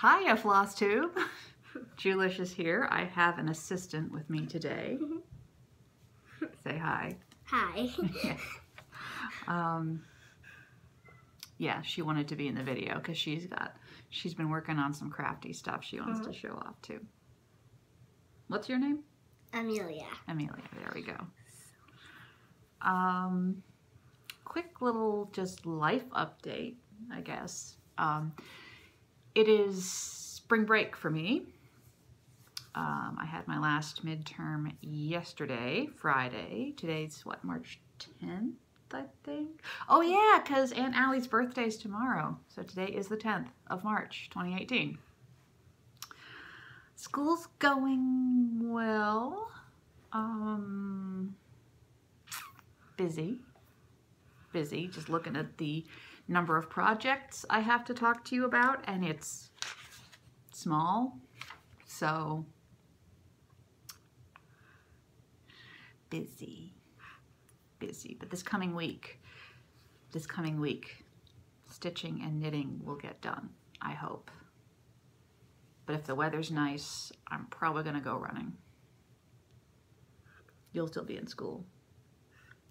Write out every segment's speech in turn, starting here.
Hiya, FlossTube. Julish is here. I have an assistant with me today. Say hi. Hi. Yeah, she wanted to be in the video because she's been working on some crafty stuff she wants to show off too. What's your name? Amelia. Amelia, there we go. Quick little just life update, I guess. It is spring break for me. I had my last midterm yesterday, Friday. Today's what, March 10th, I think? Oh yeah, because Aunt Allie's birthday is tomorrow. So today is the 10th of March, 2018. School's going well. Busy, just looking at the number of projects I have to talk to you about, and it's small, so busy. But this coming week, stitching and knitting will get done, I hope. But if the weather's nice, I'm probably gonna go running. You'll still be in school.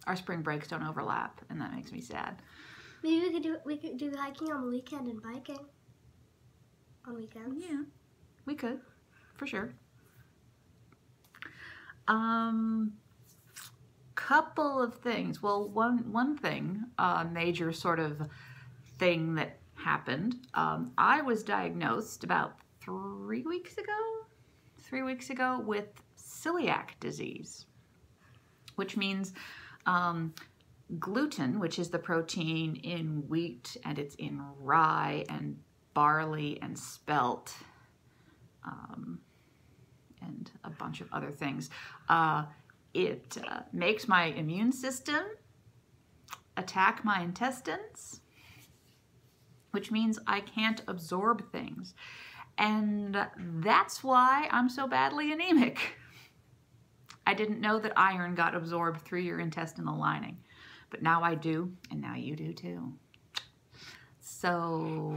Our spring breaks don't overlap, and that makes me sad. Maybe we could do hiking on the weekend and biking on weekends. Yeah, we could, for sure. Couple of things. Well, one thing, major sort of thing that happened. I was diagnosed about 3 weeks ago with celiac disease, which means gluten, which is the protein in wheat, and it's in rye and barley and spelt, and a bunch of other things. It makes my immune system attack my intestines, which means I can't absorb things. And that's why I'm so badly anemic. I didn't know that iron got absorbed through your intestinal lining, but now I do, and now you do too. So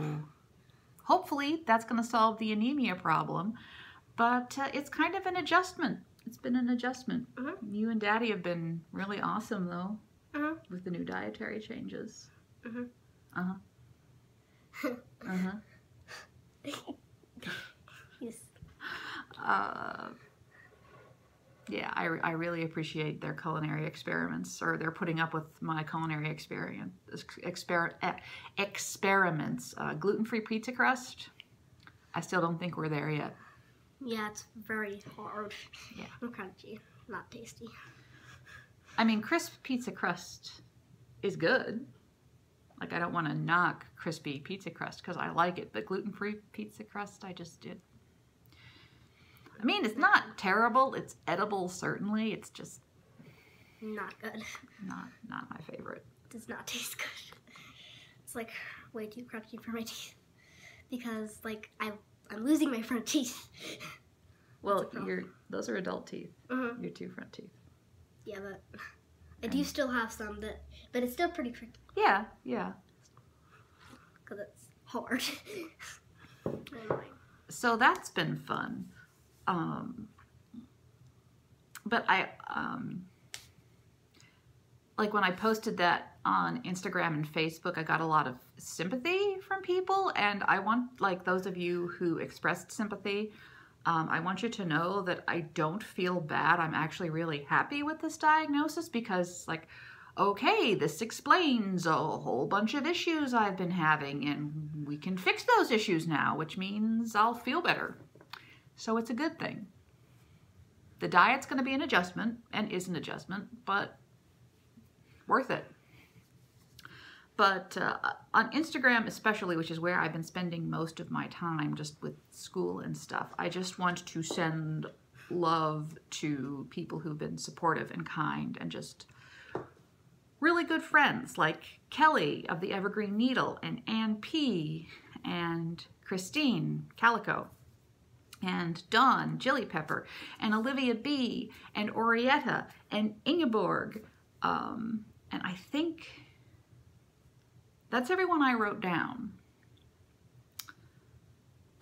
hopefully that's going to solve the anemia problem, but it's kind of an adjustment. It's been an adjustment. You and Daddy have been really awesome though, with the new dietary changes. Yes. Yeah, I really appreciate their culinary experiments, or they're putting up with my culinary experiments. Gluten-free pizza crust, I still don't think we're there yet. Yeah, it's very hard. Yeah. And crunchy, not tasty. I mean, crisp pizza crust is good. Like, I don't want to knock crispy pizza crust because I like it, but gluten-free pizza crust, I just did. I mean, it's not terrible. It's edible, certainly. It's just not good. Not my favorite. It does not taste good. It's like way too crunchy for my teeth because like I'm losing my front teeth. Well, those are adult teeth. Your two front teeth. Yeah, but I do still have some but it's still pretty tricky. Yeah. Because it's hard. So that's been fun. But like when I posted that on Instagram and Facebook, I got a lot of sympathy from people, and I want, like, those of you who expressed sympathy, I want you to know that I don't feel bad. I'm actually really happy with this diagnosis because, like, okay, this explains a whole bunch of issues I've been having, and we can fix those issues now, which means I'll feel better. So it's a good thing. The diet's going to be an adjustment, and is an adjustment, but worth it. But on Instagram especially, which is where I've been spending most of my time just with school and stuff, I just want to send love to people who've been supportive and kind and just really good friends, like Kelly of the Evergreen Needle, and Ann P, and Christine Calico, and Dawn Jilly Pepper, and Olivia B, and Orietta, and Ingeborg, and I think that's everyone I wrote down.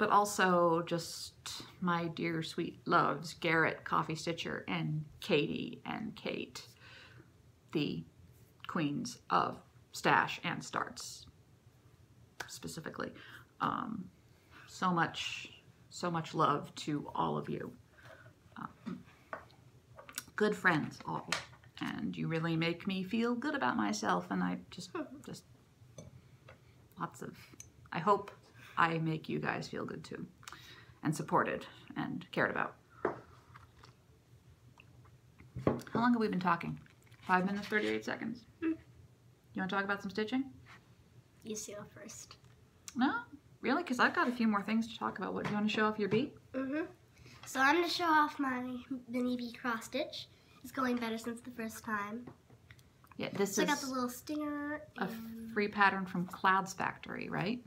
but also just my dear sweet loves, Garrett, Coffee Stitcher, and Katie and Kate, the queens of stash and starts specifically. So much love to all of you. Good friends all, and you really make me feel good about myself, and I just lots of, I hope I make you guys feel good too, and supported and cared about. How long have we been talking? 5 minutes, 38 seconds. You want to talk about some stitching? You see go first. No? Really? Because I've got a few more things to talk about. What, do you want to show off your bee? So I'm going to show off my mini bee cross stitch. It's going better since the first time. Yeah, this so is I got the little stinger. A free pattern from Clouds Factory, right?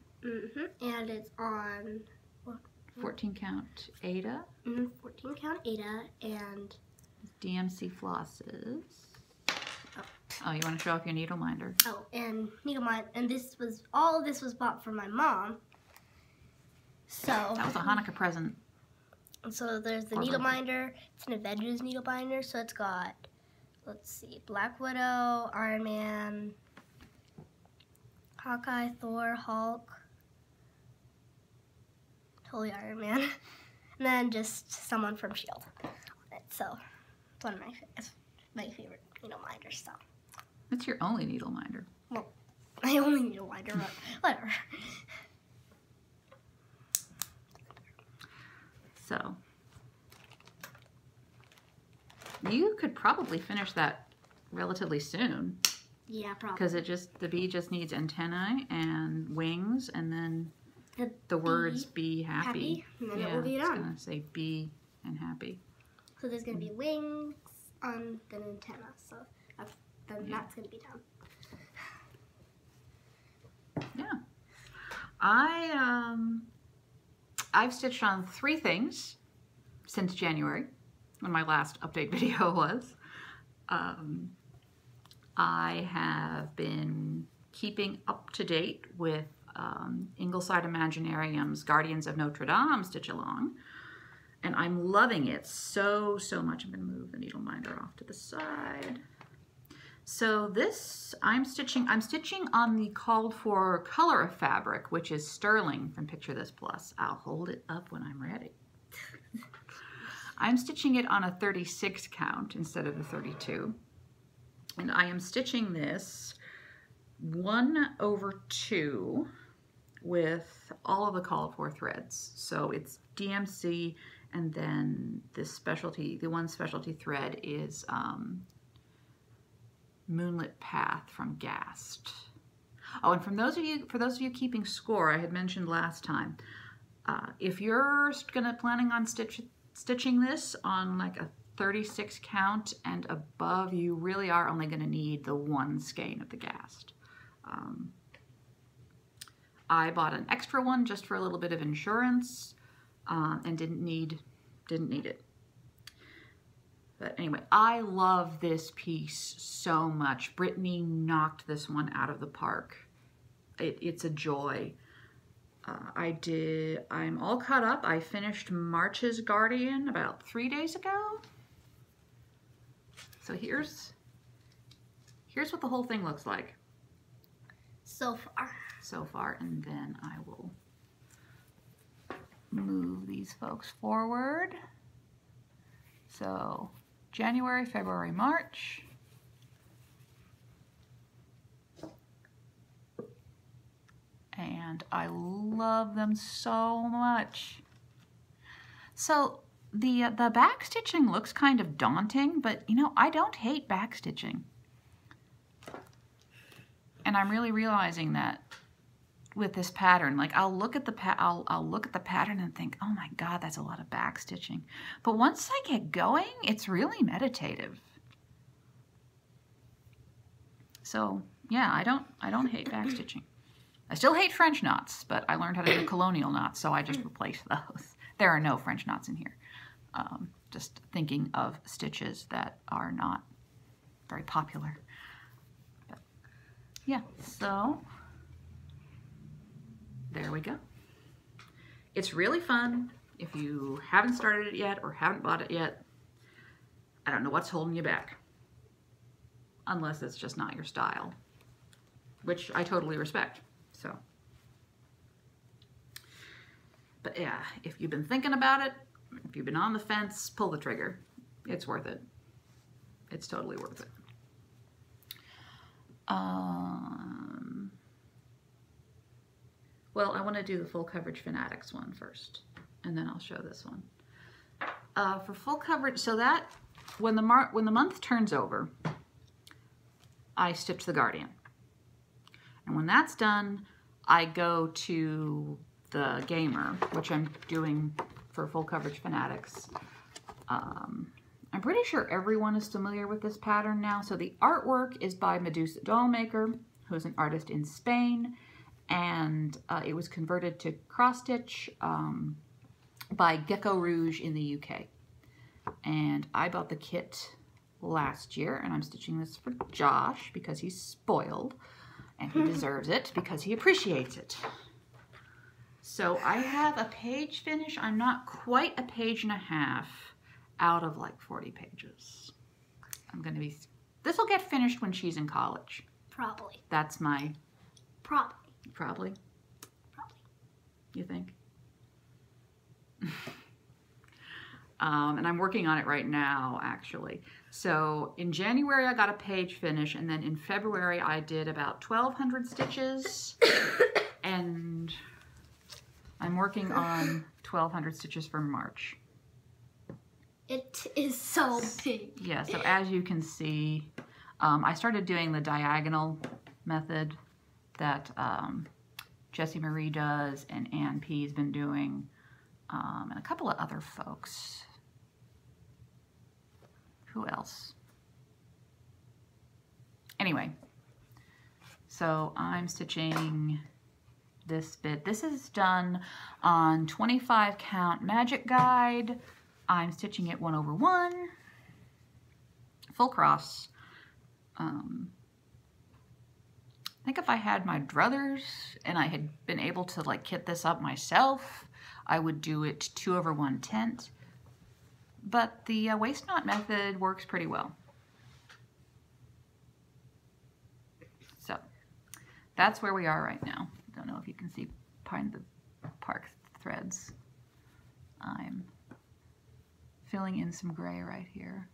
And it's on 14 count Ada. 14 count Ada and DMC flosses. Oh, you want to show off your needle minder? Oh, and needle minder. And this was, all of this was bought for my mom. So that was a Hanukkah present. And so there's the needle minder. It's an Avengers needle binder. So it's got, let's see, Black Widow, Iron Man, Hawkeye, Thor, Hulk, totally Iron Man, and then just someone from S.H.I.E.L.D. So it's one of my favorite needle minders. So it's your only needle minder. Well, my only needle minder, but whatever. So you could probably finish that relatively soon. Yeah, probably. Because the bee just needs antennae and wings, and then the words "be happy." And then it will be done. It's gonna say "be" and "happy." So there's gonna be wings on the antenna. So that's gonna be done. Yeah, I've stitched on 3 things since January, when my last update video was. I have been keeping up to date with Ingleside Imaginarium's Guardians of Notre Dame stitch along, and I'm loving it so much. I'm going to move the needle minder off to the side. So this, I'm stitching on the called for color of fabric, which is sterling from Picture This Plus. I'll hold it up when I'm ready. I'm stitching it on a 36 count instead of a 32. And I am stitching this 1/2 with all of the called for threads. So it's DMC, and then this specialty, the one specialty thread is Moonlit Path from Gast. Oh, and for those of you keeping score, I had mentioned last time, if you're planning on stitching this on like a 36 count and above, you really are only going to need the 1 skein of the Gast. I bought an extra one just for a little bit of insurance, and didn't need it. But anyway, I love this piece so much. Brittany knocked this one out of the park. It's a joy. I'm all caught up. I finished March's Guardian about 3 days ago. So here's what the whole thing looks like. So far, and then I will move these folks forward. So January, February, March. And I love them so much. So the back stitching looks kind of daunting, but you know, I don't hate back stitching. And I'm really realizing that with this pattern. Like I'll look at the pattern and think, oh my God, that's a lot of back stitching. But once I get going, it's really meditative. So yeah, I don't hate back stitching. I still hate French knots, but I learned how to do colonial knots, so I just replaced those. There are no French knots in here. Just thinking of stitches that are not very popular. But yeah, so there we go. It's really fun. If you haven't started it yet or haven't bought it yet, I don't know what's holding you back. Unless it's just not your style, which I totally respect. So, but yeah, if you've been thinking about it, if you've been on the fence, pull the trigger. It's worth it. It's totally worth it. Well, I want to do the full coverage Fanatics one first, and then I'll show this one. For full coverage, so that when the month turns over, I stitch the Guardian. And when that's done, I go to the Gamer, which I'm doing for full coverage Fanatics. I'm pretty sure everyone is familiar with this pattern now. So the artwork is by Medusa Dollmaker, who's an artist in Spain, and it was converted to cross stitch by Gecko Rouge in the UK. And I bought the kit last year, and I'm stitching this for Josh because he's spoiled, and he deserves it because he appreciates it. So I have a page finish. I'm not quite a page and a half out of like 40 pages. This will get finished when she's in college. Probably. That's my... Probably. Probably? Probably. You think? And I'm working on it right now, actually. So in January, I got a page finish, and then in February, I did about 1,200 stitches, and I'm working on 1,200 stitches for March. It is so big. Yeah, so as you can see, I started doing the diagonal method that Jessie Marie does and Ann P. has been doing, and a couple of other folks. Who else? Anyway, so I'm stitching this bit. This is done on 25 count Magic Guide. I'm stitching it 1/1, full cross. I think if I had my druthers and I had been able to like kit this up myself, I would do it 2/110. But the waist knot method works pretty well. So that's where we are right now. Don't know if you can see behind the park threads. I'm filling in some gray right here.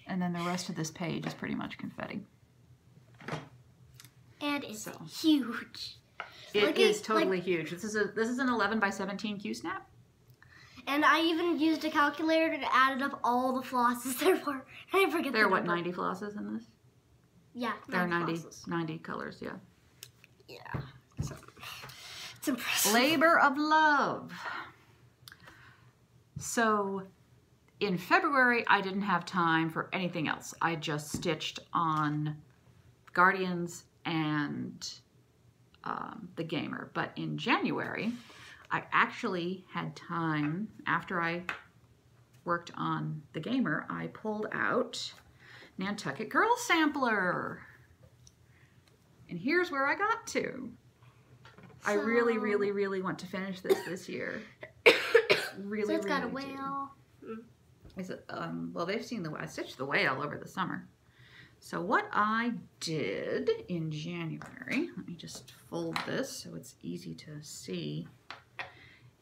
And then the rest of this page is pretty much confetti. And it's huge. It is totally huge. This is an 11 by 17 Q-snap. And I even used a calculator to add up all the flosses there were. I forget there are what, 90 flosses in this? Yeah, there are 90 colors, yeah. Yeah. So, it's impressive. Labor of love. So in February, I didn't have time for anything else. I just stitched on Guardians and the Gamer. But in January, I actually had time, after I worked on the Gamer, I pulled out Nantucket Girl Sampler. And here's where I got to. I really, really, really want to finish this year. Really, so it's got a really whale. Is it, well, they've seen I stitched the whale over the summer. So what I did in January, let me just fold this so it's easy to see.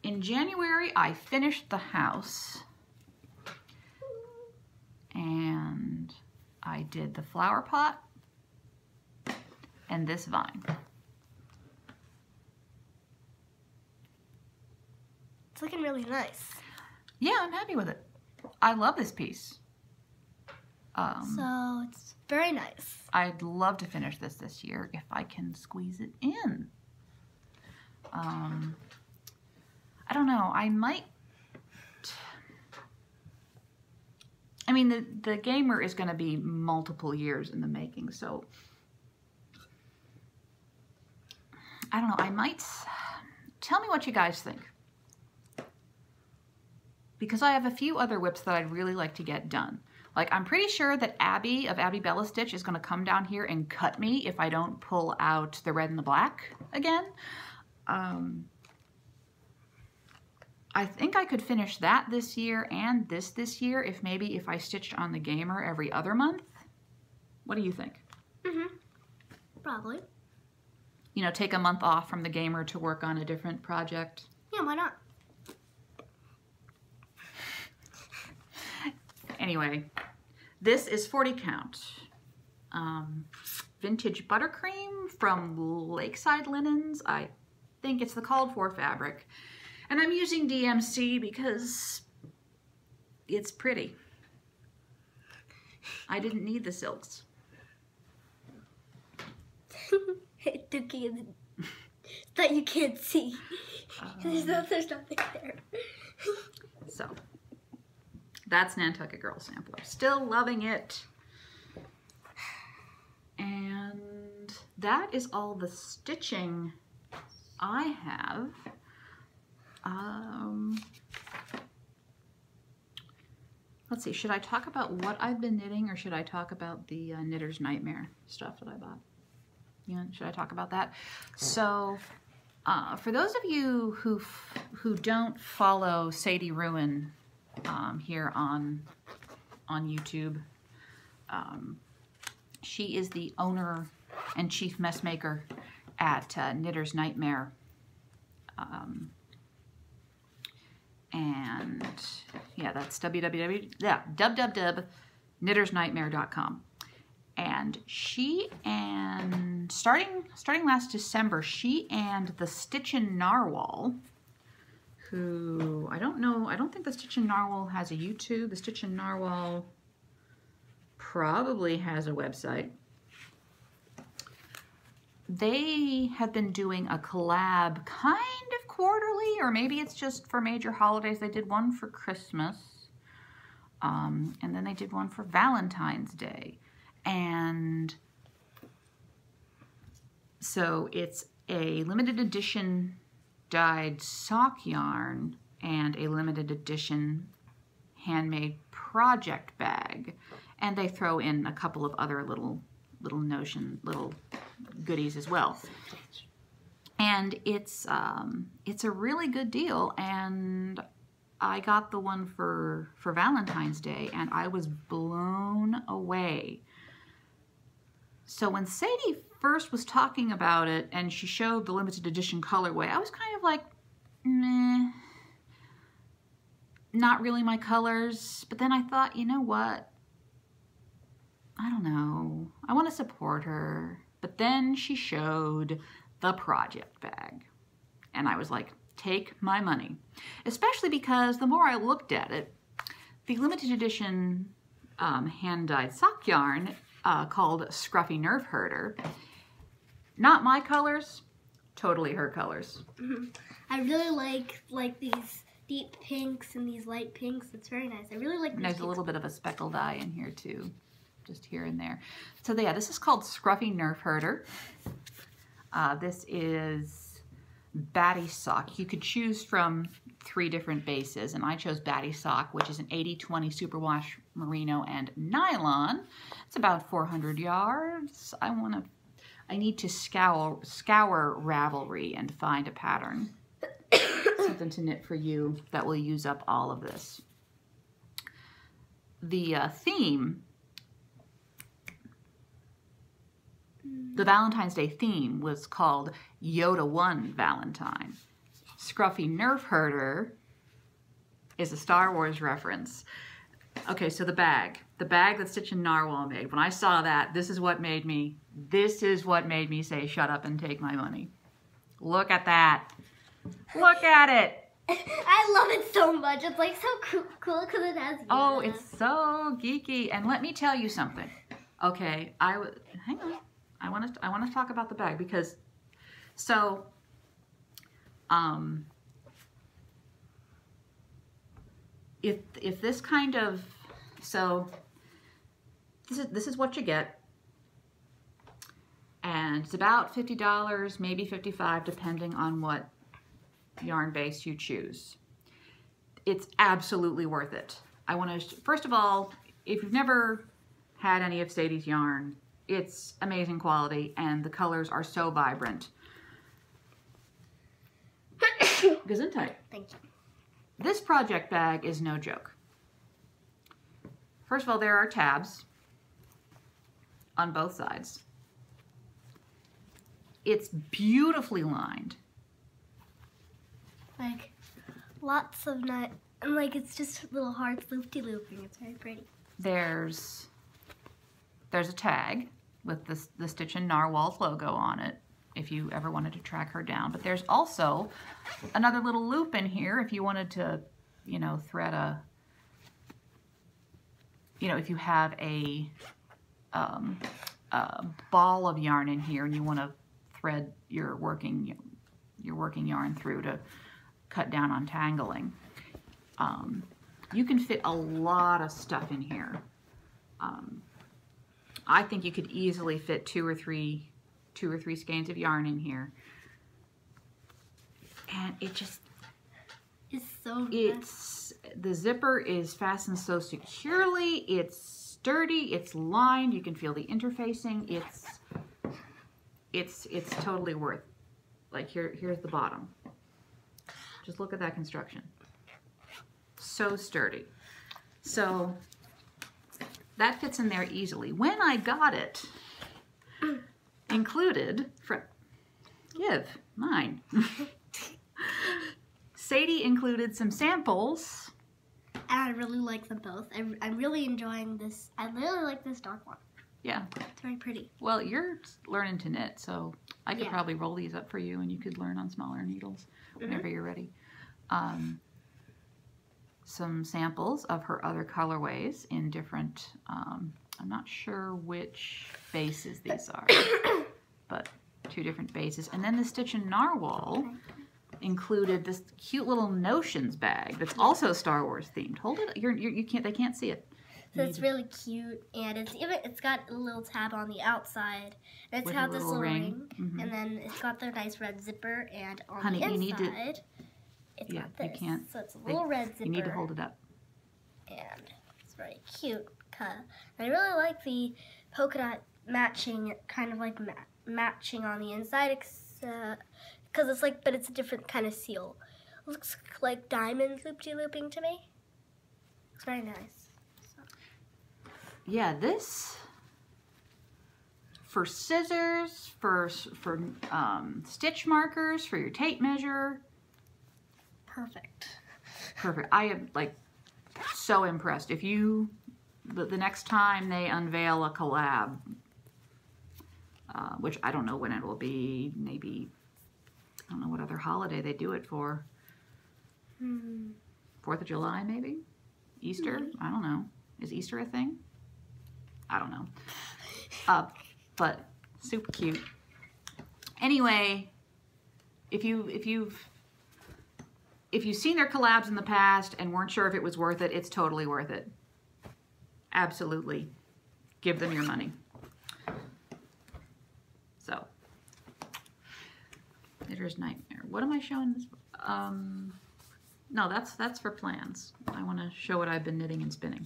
In January, I finished the house, and I did the flower pot and this vine. It's looking really nice. Yeah, I'm happy with it. I love this piece. So it's very nice. I'd love to finish this year if I can squeeze it in. I don't know. I might. I mean, the Gamer is going to be multiple years in the making, so I don't know. I might. Tell me what you guys think, because I have a few other whips that I'd really like to get done. Like, I'm pretty sure that Abby of Abby Bella Stitch is going to come down here and cut me if I don't pull out the red and the black again. I think I could finish that this year and this year if I stitched on the Gamer every other month. What do you think? Probably. You know, take a month off from the Gamer to work on a different project. Yeah, why not? Anyway, this is 40 count. Vintage buttercream from Lakeside Linens. I think it's the called for fabric. And I'm using DMC because it's pretty. I didn't need the silks. That you can't see. There's nothing there. So, that's Nantucket Girl Sampler. Still loving it. And that is all the stitching I have. Let's see, should I talk about what I've been knitting or should I talk about the Knitter's Nightmare stuff that I bought? Yeah, should I talk about that? So, for those of you who don't follow Sadie Ruin here on YouTube, she is the owner and chief messmaker at Knitter's Nightmare. And yeah, that's www.knittersnightmare.com. And she and starting last December, she and the Stitchin' Narwhal, who I don't think the Stitchin' Narwhal has a YouTube. The Stitchin' Narwhal probably has a website. They have been doing a collab kind of quarterly, or maybe it's just for major holidays. They did one for Christmas, and then they did one for Valentine's Day. And so it's a limited edition dyed sock yarn and a limited edition handmade project bag. And they throw in a couple of other little goodies as well. And it's a really good deal, and I got the one for Valentine's Day and I was blown away. So when Sadie first was talking about it and she showed the limited edition colorway, I was kind of like, meh, not really my colors. But then I thought, you know what? I don't know. I want to support her. But then she showed the project bag. And I was like, take my money. Especially because the more I looked at it, the limited edition hand-dyed sock yarn called Scruffy Nerve Herder, not my colors, totally her colors. I really like these deep pinks and these light pinks. It's very nice. I really like these. There's a little bit of a speckled eye in here too, just here and there. So yeah, this is called Scruffy Nerve Herder. This is Batty Sock. You could choose from 3 different bases, and I chose Batty Sock, which is an 80/20 superwash merino and nylon. It's about 400 yards. I need to scour Ravelry and find a pattern, something to knit for you that will use up all of this. The theme, the Valentine's Day theme was called Yoda 1 Valentine. Scruffy Nerve Herder is a Star Wars reference. Okay, so the bag that Stitchin' Narwhal made, when I saw that, this is what made me say, shut up and take my money. Look at that. Look at it. I love it so much. It's like so cool because it has Yoda. Oh, it's so geeky. And let me tell you something. Okay, hang on. I want to talk about the bag because, so, if this kind of, so this is what you get, and it's about $50, maybe $55, depending on what yarn base you choose. It's absolutely worth it. I want to, first of all, if you've never had any of Sadie's yarn, it's amazing quality and the colors are so vibrant. Gesundheit. Thank you. This project bag is no joke. First of all, there are tabs on both sides. It's beautifully lined. Like, lots of nut, and like it's just little hearts loopy-looping. It's very pretty. There's a tag with the Stitch and Narwhal's logo on it, if you ever wanted to track her down. But there's also another little loop in here if you wanted to, you know, thread a, you know, if you have a ball of yarn in here and you want to thread your working yarn through to cut down on tangling. You can fit a lot of stuff in here. I think you could easily fit two or three skeins of yarn in here, and it just is so the zipper is fastened so securely. It's sturdy. It's lined. You can feel the interfacing. It's totally worth. Like here's the bottom. Just look at that construction. So sturdy. So that fits in there easily. When I got it, included, mine. Sadie included some samples. And I really like them both. I'm really enjoying this. I really like this dark one. Yeah. It's very pretty. Well, you're learning to knit, so I could probably roll these up for you and you could learn on smaller needles whenever you're ready. Some samples of her other colorways in different, I'm not sure which bases these are, but 2 different bases. And then the Stitch and Narwhal included this cute little Notions bag that's also Star Wars themed. Hold it, you can't, they can't see it. So it's really cute, and it's got a little tab on the outside. And it's got this little ring, and then it's got the nice red zipper, and on the inside, it's got this. You can't, so it's a little red zipper. You need to hold it up. And it's very cute. I really like the polka dot matching, kind of like matching on the inside, because it's like, but it's a different kind of seal. It looks like diamonds looping to me. It's very nice. Yeah, this for scissors, for stitch markers, for your tape measure. Perfect. Perfect. I am like so impressed. If you, the next time they unveil a collab, which I don't know when it will be, maybe, I don't know what other holiday they do it for. 4th of July, maybe? Easter? I don't know. Is Easter a thing? I don't know. But super cute. Anyway, if you've seen their collabs in the past and weren't sure if it was worth it, it's totally worth it. Absolutely. Give them your money. So, Knitter's Nightmare. What am I showing this? No, that's for plans. I want to show what I've been knitting and spinning.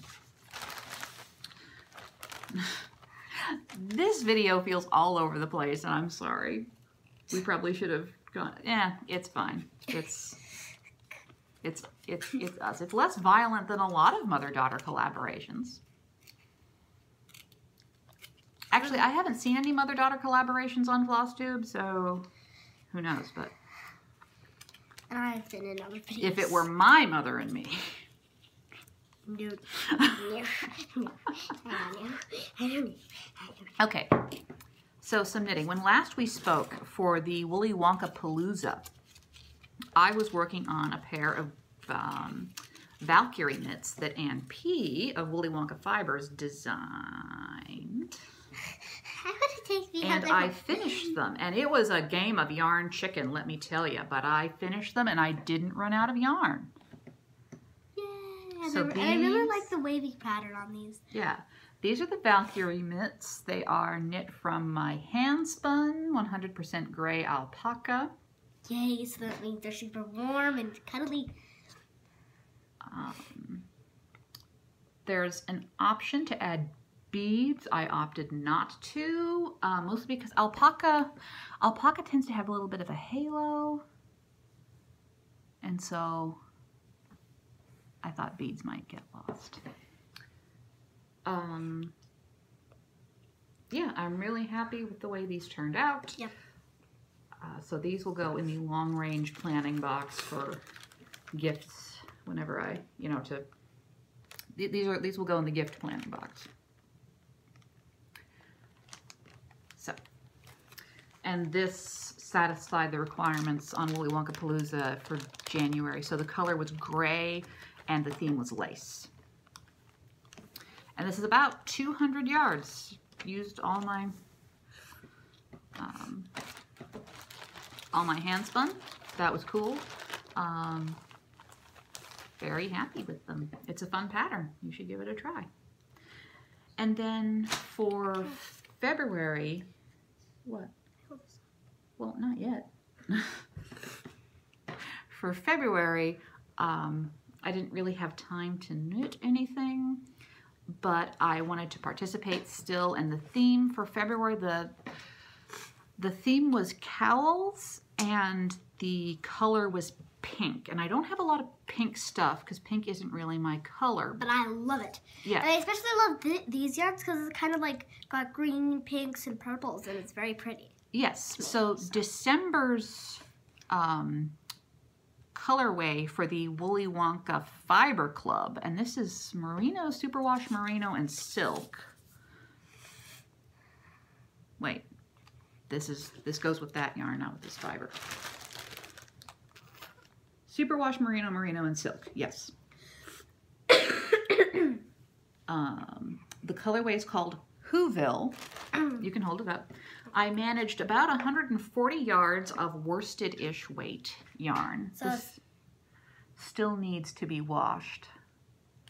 This video feels all over the place, and I'm sorry. We probably should have gone. Yeah, it's fine. It's us. It's less violent than a lot of mother-daughter collaborations. Actually, I haven't seen any mother-daughter collaborations on FlossTube, so who knows, but I've been in other videos. If it were my mother and me. Okay, so some knitting. When last we spoke for the Woolly Wonka Palooza, I was working on a pair of Valkyrie knits that Ann P. of Woolly Wonka Fibers designed. And I finished them, and it was a game of yarn chicken, let me tell you. But I finished them, and I didn't run out of yarn. Yeah, so and I really like the wavy pattern on these. Yeah, these are the Valkyrie mitts. They are knit from my hand-spun 100% gray alpaca. Yay, so that means they're super warm and cuddly. There's an option to add beads. I opted not to, mostly because alpaca tends to have a little bit of a halo, and so I thought beads might get lost. Yeah, I'm really happy with the way these turned out. Yep. So these will go in the long-range planning box for gifts whenever I, you know, these will go in the gift planning box. So, and this satisfied the requirements on Willy Wonka Palooza for January. So the color was gray and the theme was lace. And this is about 200 yards. Used all my hand spun. That was cool. Very happy with them. It's a fun pattern. You should give it a try. And then for February, what? Well, not yet. For February, I didn't really have time to knit anything, but I wanted to participate still. And the theme for February, the theme was cowls, and the color was pink. And I don't have a lot of pink stuff because pink isn't really my color. But I love it. Yeah. And I especially love these yarns because it's kind of like got green, pinks, and purples, and it's very pretty. Yes. So December's colorway for the Willy Wonka Fiber Club, and this is merino, superwash merino, and silk. Wait, this goes with that yarn, not with this fiber. Superwash merino, merino, and silk. Yes. The colorway is called Whoville. You can hold it up. I managed about 140 yards of worsted-ish weight yarn. So this still needs to be washed.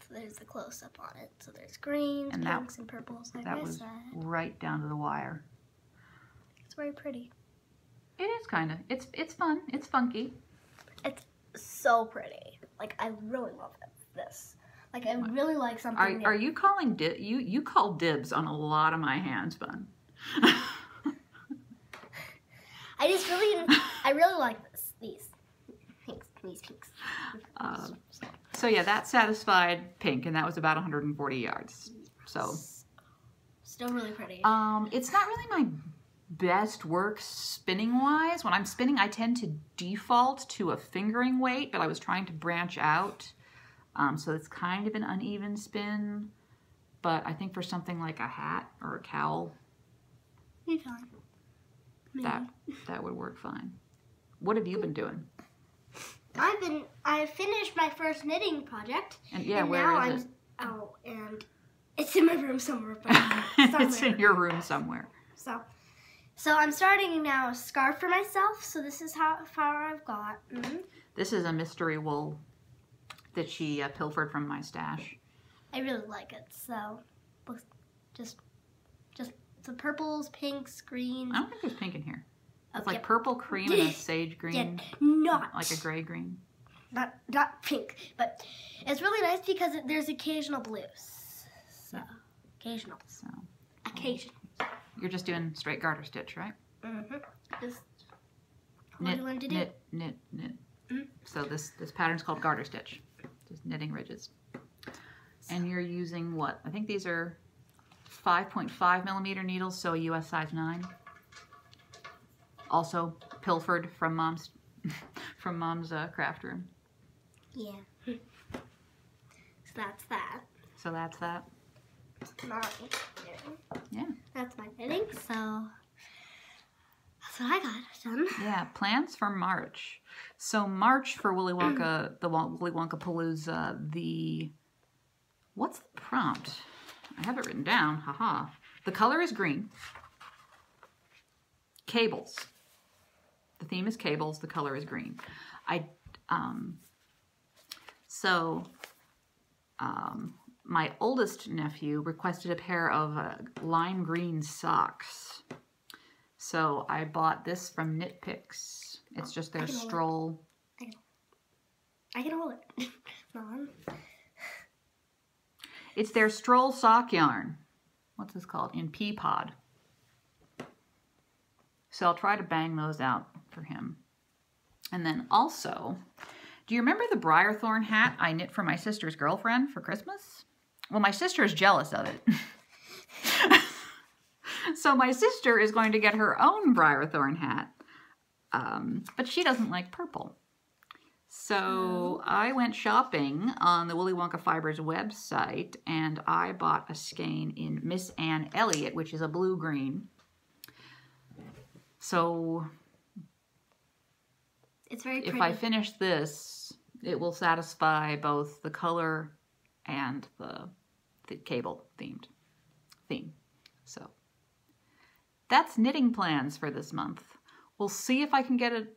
So there's the close-up on it. So there's greens, and pinks, and purples. Like that was right down to the wire. It's very pretty. It is kind of. It's fun. It's funky. It's so pretty. Like, I really love this. Like, I really like something. Are you calling you call dibs on a lot of my hand spun? I really like these pinks. So yeah, that satisfied pink, and that was about 140 yards. So still really pretty. It's not really my best work spinning wise. When I'm spinning, I tend to default to a fingering weight, but I was trying to branch out. So it's kind of an uneven spin, but I think for something like a hat or a cowl, You're fine. that would work fine. What have you been doing? I finished my first knitting project. And yeah, where is it? Oh, and it's in my room somewhere. It's in your room somewhere. So I'm starting now a scarf for myself. So this is how far I've got. Mm-hmm. This is a mystery wool that she pilfered from my stash. I really like it. So just the purples, pinks, greens. I don't think there's pink in here. It's Okay. like purple, cream, and a sage green. Yeah, not like a gray green. Not pink, but it's really nice because there's occasional blues. So occasional. You're just doing straight garter stitch, right? Mm-hmm. Just Knit, what do you want to do? knit. Mm-hmm. So this pattern's called garter stitch. Just knitting ridges. And you're using what? I think these are 5.5 millimeter needles, so a US size 9. Also pilfered from mom's craft room. Yeah. So that's that. So that's that. My knitting. Yeah. That's my knitting. So that's what I got done. Yeah. Plans for March. So March for Willy Wonka, the Willy Wonka Palooza. What's the prompt? I have it written down. Haha. The color is green. Cables. The theme is cables. The color is green. My oldest nephew requested a pair of lime green socks. So I bought this from Knit Picks. It's just their stroll. I can hold it. Mom. It's their stroll sock yarn. What's this called? In pea pod. So I'll try to bang those out for him. And then also, Do you remember the Briarthorn hat I knit for my sister's girlfriend for Christmas? Well, my sister is jealous of it. So my sister is going to get her own Briarthorn hat, but she doesn't like purple. So I went shopping on the Willy Wonka Fibers website, and I bought a skein in Miss Anne Elliott, which is a blue-green. So it's very pretty. If I finish this, it will satisfy both the color and the cable theme. So that's knitting plans for this month. We'll see if I can get it.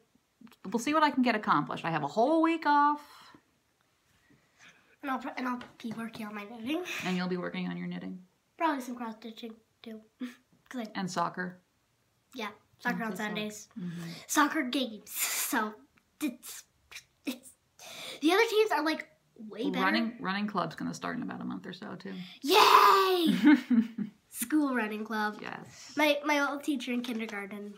We'll see what I can get accomplished. I have a whole week off. And I'll be working on my knitting. And you'll be working on your knitting. Probably some cross stitching too. And soccer. Yeah, soccer on Sundays. Mm-hmm. Soccer games. So it's the other teams are like way better. Running club's gonna start in about a month or so too. Yay! School running club. Yes. My old teacher in kindergarten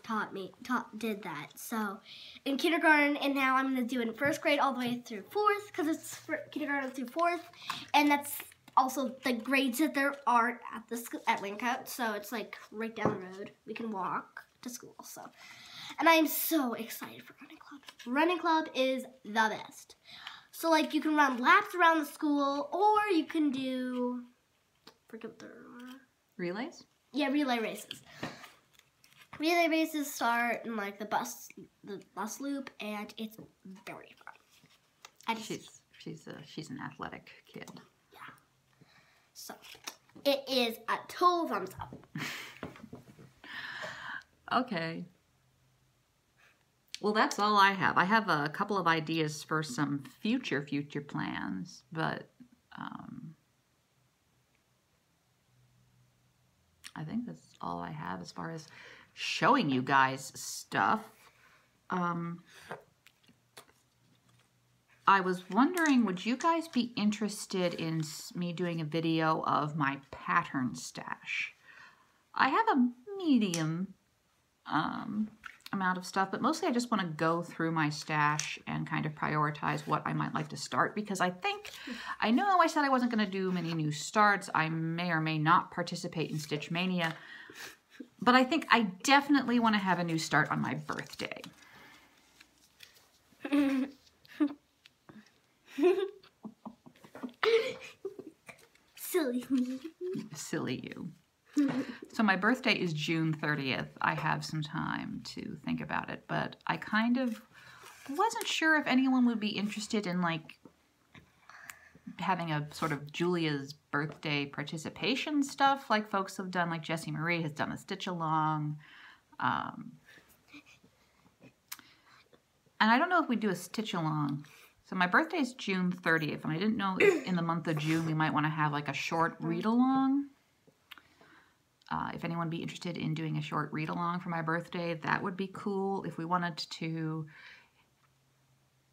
did that. So in kindergarten, and now I'm gonna do it in first grade all the way through fourth, because it's kindergarten through fourth, and that's also the grades that there are at the school at Lincoat. So it's like right down the road. We can walk to school. So, and I'm so excited for running club. Running club is the best. So like you can run laps around the school, or you can do relays? Yeah, relay races. Relay races start in like the bus loop, and it's very fun. She's an athletic kid. Yeah. So it is a total thumbs up. Okay. Well, that's all I have. I have a couple of ideas for some future plans, but I think that's all I have as far as showing you guys stuff. I was wondering, would you guys be interested in me doing a video of my pattern stash? I have a medium amount of stuff, but mostly I just want to go through my stash and kind of prioritize what I might like to start, because I know I said I wasn't going to do many new starts. I may or may not participate in Stitch Mania, but I think I definitely want to have a new start on my birthday. Silly me. Silly you. So my birthday is June 30th. I have some time to think about it, but I kind of wasn't sure if anyone would be interested in like having a sort of Julia's birthday participation stuff like folks have done, like Jessie Marie has done a stitch along. And I don't know if we do a stitch along. So my birthday is June 30th, and I didn't know if in the month of June we might want to have like a short read along. If anyone would be interested in doing a short read-along for my birthday, that would be cool. If we wanted to,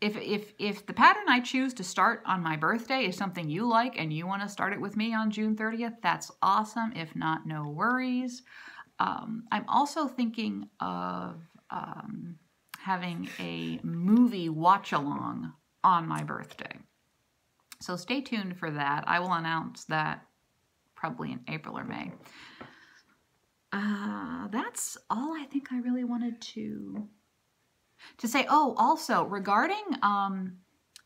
if the pattern I choose to start on my birthday is something you like and you want to start it with me on June 30th, that's awesome. If not, no worries. I'm also thinking of having a movie watch-along on my birthday. So stay tuned for that. I will announce that probably in April or May. That's all I think I really wanted to say. Oh, also regarding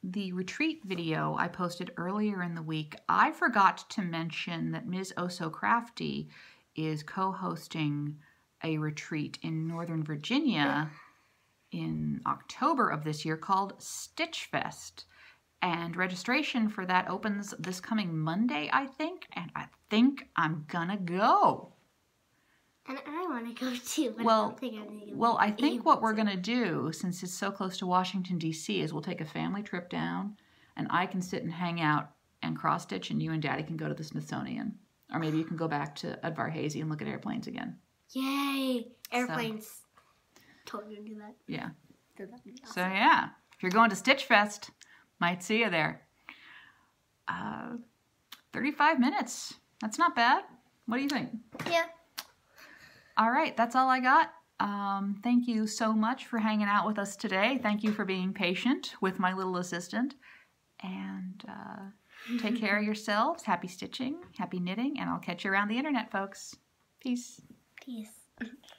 the retreat video I posted earlier in the week, I forgot to mention that Ms. Oh So Crafty is co-hosting a retreat in Northern Virginia in October of this year called Stitch Fest. And registration for that opens this coming Monday, I think, and I think I'm gonna go. And I want to go too, but well, I don't think I'm going to go. Well, I think what we're going to do, since it's so close to Washington, D.C., is we'll take a family trip down, and I can sit and hang out and cross-stitch, and you and Daddy can go to the Smithsonian. Or maybe you can go back to Udvar Hazy and look at airplanes again. Yay! Airplanes. Totally going to do that. Yeah. So that'd be awesome. So, yeah. If you're going to Stitch Fest, might see you there. 35 minutes. That's not bad. What do you think? Yeah. All right, that's all I got. Thank you so much for hanging out with us today. Thank you for being patient with my little assistant. And take care of yourselves. Happy stitching, happy knitting, and I'll catch you around the internet, folks. Peace. Peace.